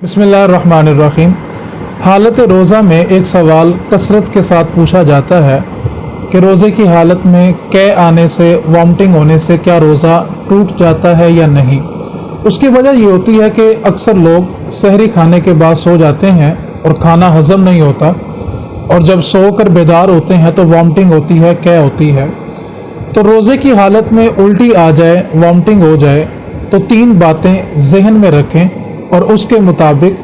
बिस्मिल्लाहिर्रहमानिर्रहीम। हालत रोज़ा में एक सवाल कसरत के साथ पूछा जाता है कि रोज़े की हालत में कै आने से, वॉमिटिंग होने से क्या रोज़ा टूट जाता है या नहीं। उसकी वजह ये होती है कि अक्सर लोग सहरी खाने के बाद सो जाते हैं और खाना हज़म नहीं होता, और जब सोकर बेदार होते हैं तो वॉमिटिंग होती है, कै होती है। तो रोज़े की हालत में उल्टी आ जाए, वॉमिटिंग हो जाए, तो तीन बातें जहन में रखें और उसके मुताबिक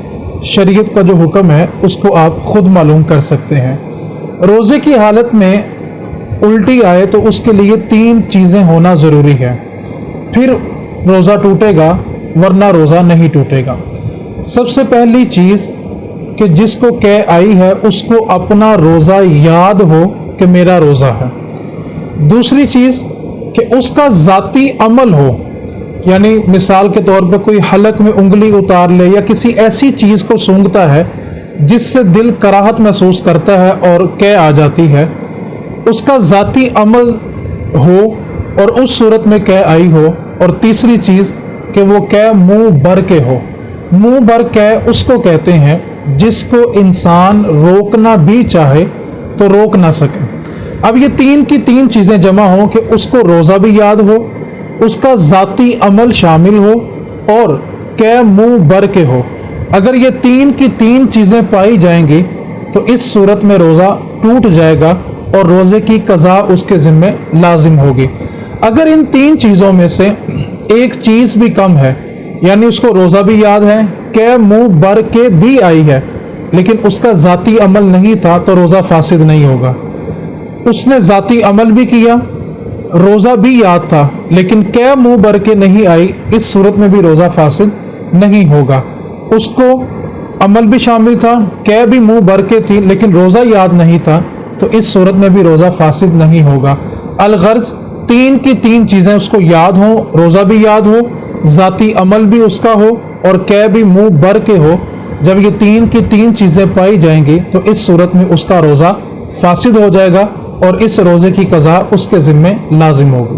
शरीयत का जो हुक्म है उसको आप ख़ुद मालूम कर सकते हैं। रोज़े की हालत में उल्टी आए तो उसके लिए तीन चीज़ें होना ज़रूरी है, फिर रोज़ा टूटेगा, वरना रोज़ा नहीं टूटेगा। सबसे पहली चीज़ कि जिसको कै आई है उसको अपना रोज़ा याद हो कि मेरा रोज़ा है। दूसरी चीज़ कि उसका ज़ाती अमल हो, यानी मिसाल के तौर पर कोई हलक में उंगली उतार ले या किसी ऐसी चीज़ को सूंघता है जिससे दिल कराहत महसूस करता है और कै आ जाती है, उसका ज़ाती अमल हो और उस सूरत में कै आई हो। और तीसरी चीज़ कि वो कै मुंह भर के हो। मुंह भर कै उसको कहते हैं जिसको इंसान रोकना भी चाहे तो रोक ना सके। अब ये तीन की तीन चीज़ें जमा हो कि उसको रोज़ा भी याद हो, उसका ज़ाती अमल शामिल हो और कै मुंह भर के हो। अगर ये तीन की तीन चीज़ें पाई जाएंगी तो इस सूरत में रोज़ा टूट जाएगा और रोज़े की कज़ा उसके ज़िम्मे लाजिम होगी। अगर इन तीन चीज़ों में से एक चीज़ भी कम है, यानी उसको रोज़ा भी याद है, कै मुंह भर के भी आई है, लेकिन उसका ज़ाती अमल नहीं था, तो रोज़ा फासिद नहीं होगा। उसने ज़ाती अमल भी किया, रोज़ा भी याद था, लेकिन कै मुंह भर के नहीं आई, इस सूरत में भी रोज़ा फासिद नहीं होगा। उसको अमल भी शामिल था, कै भी मुंह भर के थी, लेकिन रोज़ा याद नहीं था, तो इस सूरत में भी रोज़ा फासिद नहीं होगा। अलगर्ज़ तीन की तीन चीज़ें उसको याद हों, रोज़ा भी याद हो, ज़ाती अमल भी उसका हो और कै भी मुंह भर के हो। जब ये तीन की तीन चीज़ें पाई जाएंगी तो इस सूरत में उसका रोज़ा फासिद हो जाएगा और इस रोज़े की कज़ा उसके ज़िम्मे लाजिम होगी।